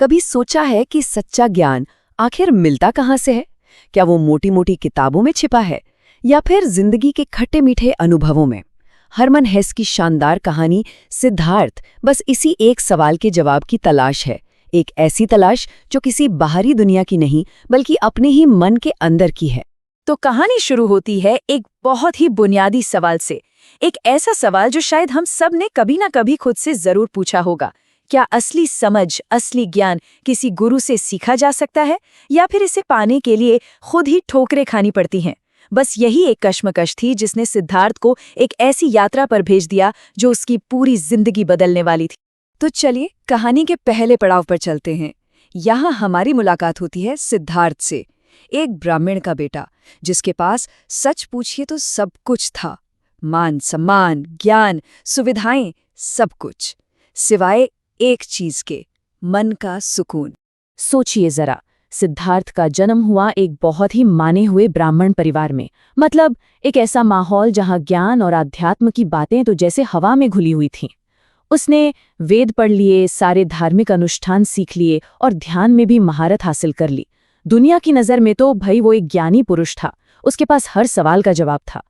कभी सोचा है कि सच्चा ज्ञान आखिर मिलता कहाँ से है? क्या वो मोटी मोटी किताबों में छिपा है या फिर जिंदगी के खट्टे मीठे अनुभवों में? हरमन हेस की शानदार कहानी सिद्धार्थ बस इसी एक सवाल के जवाब की तलाश है। एक ऐसी तलाश जो किसी बाहरी दुनिया की नहीं बल्कि अपने ही मन के अंदर की है। तो कहानी शुरू होती है एक बहुत ही बुनियादी सवाल से। एक ऐसा सवाल जो शायद हम सब ने कभी ना कभी खुद से जरूर पूछा होगा। क्या असली समझ, असली ज्ञान किसी गुरु से सीखा जा सकता है या फिर इसे पाने के लिए खुद ही ठोकरें खानी पड़ती हैं? बस यही एक कश्मकश थी जिसने सिद्धार्थ को एक ऐसी यात्रा पर भेज दिया जो उसकी पूरी जिंदगी बदलने वाली थी। तो चलिए कहानी के पहले पड़ाव पर चलते हैं। यहाँ हमारी मुलाकात होती है सिद्धार्थ से, एक ब्राह्मण का बेटा जिसके पास सच पूछिए तो सब कुछ था। मान सम्मान, ज्ञान, सुविधाएं, सब कुछ, सिवाय एक चीज के, मन का सुकून। सोचिए जरा, सिद्धार्थ का जन्म हुआ एक बहुत ही माने हुए ब्राह्मण परिवार में। मतलब एक ऐसा माहौल जहां ज्ञान और आध्यात्म की बातें तो जैसे हवा में घुली हुई थीं। उसने वेद पढ़ लिए, सारे धार्मिक अनुष्ठान सीख लिए और ध्यान में भी महारत हासिल कर ली। दुनिया की नज़र में तो भाई वो एक ज्ञानी पुरुष था, उसके पास हर सवाल का जवाब था।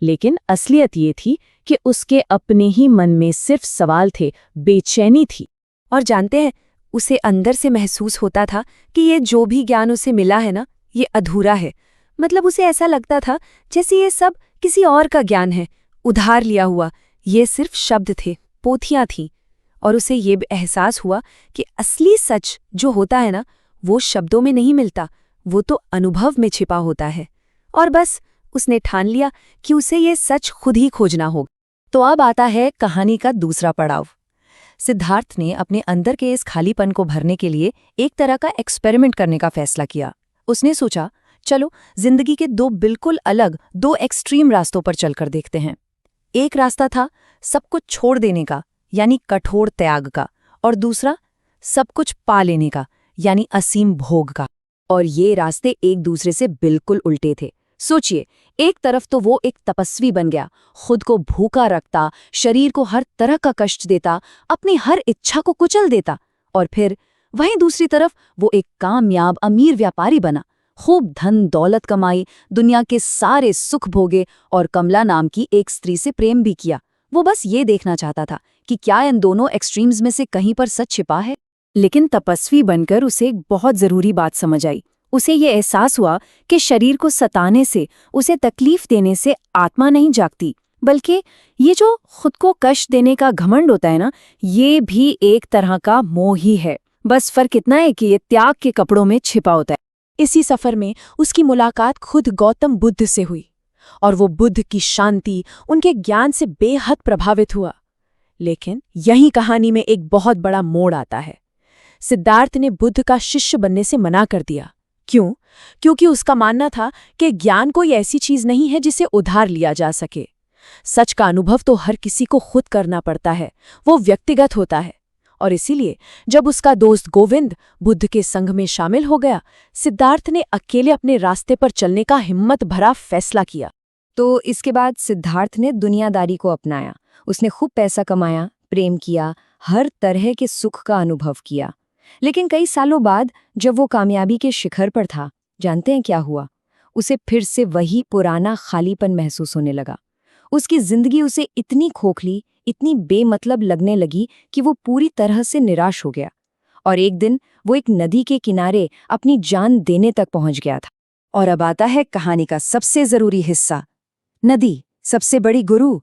लेकिन असलियत ये थी कि उसके अपने ही मन में सिर्फ सवाल थे, बेचैनी थी। और जानते हैं, उसे अंदर से महसूस होता था कि ये जो भी ज्ञान उसे मिला है ना, ये अधूरा है। मतलब उसे ऐसा लगता था जैसे ये सब किसी और का ज्ञान है, उधार लिया हुआ। ये सिर्फ शब्द थे, पोथियां थीं। और उसे ये भी एहसास हुआ कि असली सच जो होता है ना, वो शब्दों में नहीं मिलता, वो तो अनुभव में छिपा होता है। और बस उसने ठान लिया कि उसे ये सच खुद ही खोजना होगा। तो अब आता है कहानी का दूसरा पड़ाव। सिद्धार्थ ने अपने अंदर के इस खालीपन को भरने के लिए एक तरह का एक्सपेरिमेंट करने का फैसला किया। उसने सोचा, चलो जिंदगी के दो बिल्कुल अलग, दो एक्सट्रीम रास्तों पर चलकर देखते हैं। एक रास्ता था सब कुछ छोड़ देने का, यानी कठोर त्याग का, और दूसरा सब कुछ पा लेने का, यानी असीम भोग का। और ये रास्ते एक दूसरे से बिल्कुल उल्टे थे। सोचिए, एक तरफ तो वो एक तपस्वी बन गया, खुद को भूखा रखता, शरीर को हर तरह का कष्ट देता, अपनी हर इच्छा को कुचल देता। और फिर वहीं दूसरी तरफ वो एक कामयाब अमीर व्यापारी बना, खूब धन दौलत कमाई, दुनिया के सारे सुख भोगे और कमला नाम की एक स्त्री से प्रेम भी किया। वो बस ये देखना चाहता था कि क्या इन दोनों एक्सट्रीम्स में से कहीं पर सच छिपा है। लेकिन तपस्वी बनकर उसे एक बहुत जरूरी बात समझ आई। उसे ये एहसास हुआ कि शरीर को सताने से, उसे तकलीफ देने से आत्मा नहीं जागती, बल्कि ये जो खुद को कष्ट देने का घमंड होता है ना, ये भी एक तरह का मोह ही है। बस फर्क इतना है कि ये त्याग के कपड़ों में छिपा होता है। इसी सफर में उसकी मुलाकात खुद गौतम बुद्ध से हुई और वो बुद्ध की शांति, उनके ज्ञान से बेहद प्रभावित हुआ। लेकिन यही कहानी में एक बहुत बड़ा मोड़ आता है। सिद्धार्थ ने बुद्ध का शिष्य बनने से मना कर दिया। क्यों? क्योंकि उसका मानना था कि ज्ञान कोई ऐसी चीज नहीं है जिसे उधार लिया जा सके। सच का अनुभव तो हर किसी को खुद करना पड़ता है, वो व्यक्तिगत होता है। और इसीलिए जब उसका दोस्त गोविंद बुद्ध के संघ में शामिल हो गया, सिद्धार्थ ने अकेले अपने रास्ते पर चलने का हिम्मत भरा फैसला किया। तो इसके बाद सिद्धार्थ ने दुनियादारी को अपनाया। उसने खूब पैसा कमाया, प्रेम किया, हर तरह के सुख का अनुभव किया। लेकिन कई सालों बाद जब वो कामयाबी के शिखर पर था, जानते हैं क्या हुआ? उसे फिर से वही पुराना खालीपन महसूस होने लगा। उसकी जिंदगी उसे इतनी खोखली, इतनी बेमतलब लगने लगी कि वो पूरी तरह से निराश हो गया। और एक दिन वो एक नदी के किनारे अपनी जान देने तक पहुंच गया था। और अब आता है कहानी का सबसे जरूरी हिस्सा, नदी, सबसे बड़ी गुरु।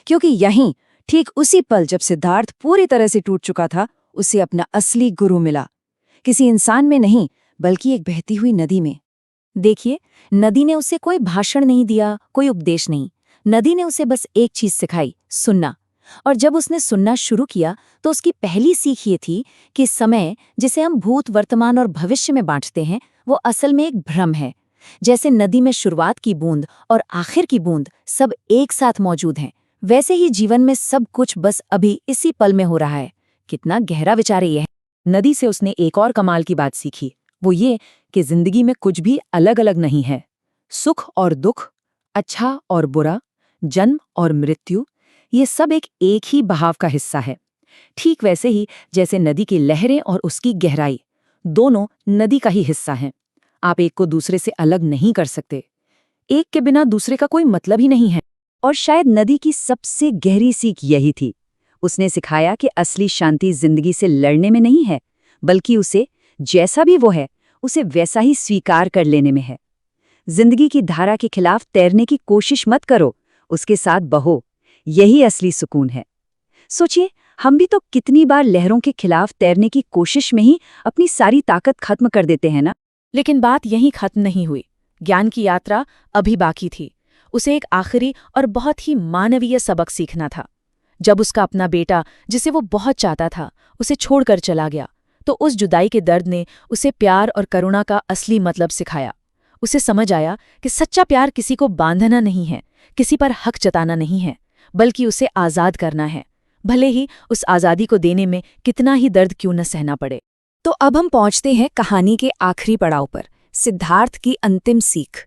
क्योंकि यहीं, ठीक उसी पल जब सिद्धार्थ पूरी तरह से टूट चुका था, उसे अपना असली गुरु मिला। किसी इंसान में नहीं, बल्कि एक बहती हुई नदी में। देखिए, नदी ने उसे कोई भाषण नहीं दिया, कोई उपदेश नहीं। नदी ने उसे बस एक चीज सिखाई, सुनना। और जब उसने सुनना शुरू किया तो उसकी पहली सीख ये थी कि समय, जिसे हम भूत, वर्तमान और भविष्य में बांटते हैं, वो असल में एक भ्रम है। जैसे नदी में शुरुआत की बूंद और आखिर की बूंद सब एक साथ मौजूद हैं, वैसे ही जीवन में सब कुछ बस अभी इसी पल में हो रहा है। कितना गहरा विचार है यह। नदी से उसने एक और कमाल की बात सीखी, वो ये कि जिंदगी में कुछ भी अलग अलग नहीं है। सुख और दुख, अच्छा और बुरा, जन्म और मृत्यु, ये सब एक ही बहाव का हिस्सा है। ठीक वैसे ही जैसे नदी की लहरें और उसकी गहराई, दोनों नदी का ही हिस्सा हैं। आप एक को दूसरे से अलग नहीं कर सकते। एक के बिना दूसरे का कोई मतलब ही नहीं है। और शायद नदी की सबसे गहरी सीख यही थी। उसने सिखाया कि असली शांति जिंदगी से लड़ने में नहीं है, बल्कि उसे, जैसा भी वो है, उसे वैसा ही स्वीकार कर लेने में है। जिंदगी की धारा के खिलाफ तैरने की कोशिश मत करो, उसके साथ बहो। यही असली सुकून है। सोचिए, हम भी तो कितनी बार लहरों के खिलाफ तैरने की कोशिश में ही अपनी सारी ताकत खत्म कर देते हैं ना। लेकिन बात यहीं खत्म नहीं हुई। ज्ञान की यात्रा अभी बाकी थी। उसे एक आखिरी और बहुत ही मानवीय सबक सीखना था। जब उसका अपना बेटा, जिसे वो बहुत चाहता था, उसे छोड़कर चला गया, तो उस जुदाई के दर्द ने उसे प्यार और करुणा का असली मतलब सिखाया। उसे समझ आया कि सच्चा प्यार किसी को बांधना नहीं है, किसी पर हक जताना नहीं है, बल्कि उसे आज़ाद करना है, भले ही उस आज़ादी को देने में कितना ही दर्द क्यों न सहना पड़े। तो अब हम पहुंचते हैं कहानी के आखिरी पड़ाव पर, सिद्धार्थ की अंतिम सीख।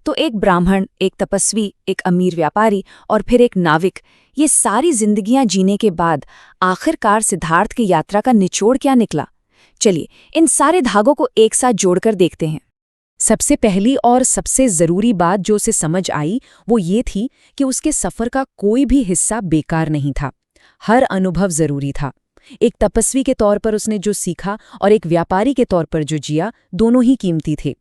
तो एक ब्राह्मण, एक तपस्वी, एक अमीर व्यापारी और फिर एक नाविक, ये सारी जिंदगियां जीने के बाद आखिरकार सिद्धार्थ की यात्रा का निचोड़ क्या निकला? चलिए इन सारे धागों को एक साथ जोड़कर देखते हैं। सबसे पहली और सबसे जरूरी बात जो उसे समझ आई वो ये थी कि उसके सफर का कोई भी हिस्सा बेकार नहीं था। हर अनुभव जरूरी था। एक तपस्वी के तौर पर उसने जो सीखा और एक व्यापारी के तौर पर जो जिया, दोनों ही कीमती थे।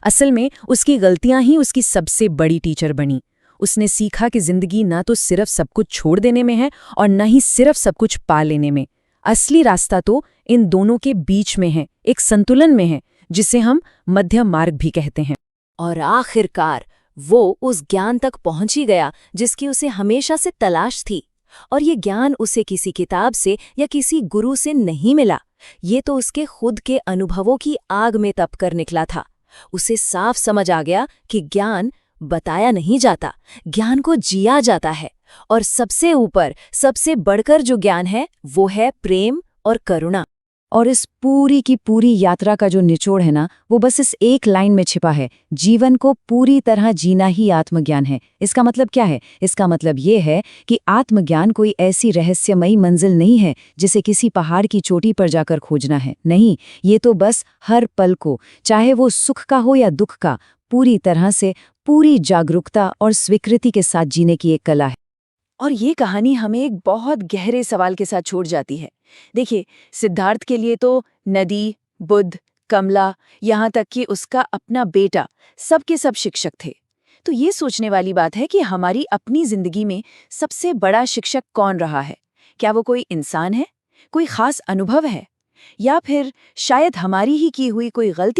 असल में उसकी गलतियां ही उसकी सबसे बड़ी टीचर बनी। उसने सीखा कि जिंदगी ना तो सिर्फ सब कुछ छोड़ देने में है और न ही सिर्फ सब कुछ पा लेने में। असली रास्ता तो इन दोनों के बीच में है, एक संतुलन में है, जिसे हम मध्य मार्ग भी कहते हैं। और आखिरकार वो उस ज्ञान तक पहुंच ही गया जिसकी उसे हमेशा से तलाश थी। और ये ज्ञान उसे किसी किताब से या किसी गुरु से नहीं मिला, ये तो उसके खुद के अनुभवों की आग में तप कर निकला था। उसे साफ समझ आ गया कि ज्ञान बताया नहीं जाता, ज्ञान को जिया जाता है। और सबसे ऊपर, सबसे बढ़कर जो ज्ञान है वो है प्रेम और करुणा। और इस पूरी की पूरी यात्रा का जो निचोड़ है ना, वो बस इस एक लाइन में छिपा है, जीवन को पूरी तरह जीना ही आत्मज्ञान है। इसका मतलब क्या है? इसका मतलब ये है कि आत्मज्ञान कोई ऐसी रहस्यमयी मंजिल नहीं है जिसे किसी पहाड़ की चोटी पर जाकर खोजना है। नहीं, ये तो बस हर पल को, चाहे वो सुख का हो या दुख का, पूरी तरह से, पूरी जागरूकता और स्वीकृति के साथ जीने की एक कला है। और ये कहानी हमें एक बहुत गहरे सवाल के साथ छोड़ जाती है। देखिए, सिद्धार्थ के लिए तो नदी, बुद्ध, कमला, यहाँ तक कि उसका अपना बेटा, सब के सब शिक्षक थे। तो ये सोचने वाली बात है कि हमारी अपनी जिंदगी में सबसे बड़ा शिक्षक कौन रहा है? क्या वो कोई इंसान है, कोई खास अनुभव है, या फिर शायद हमारी ही की हुई कोई गलती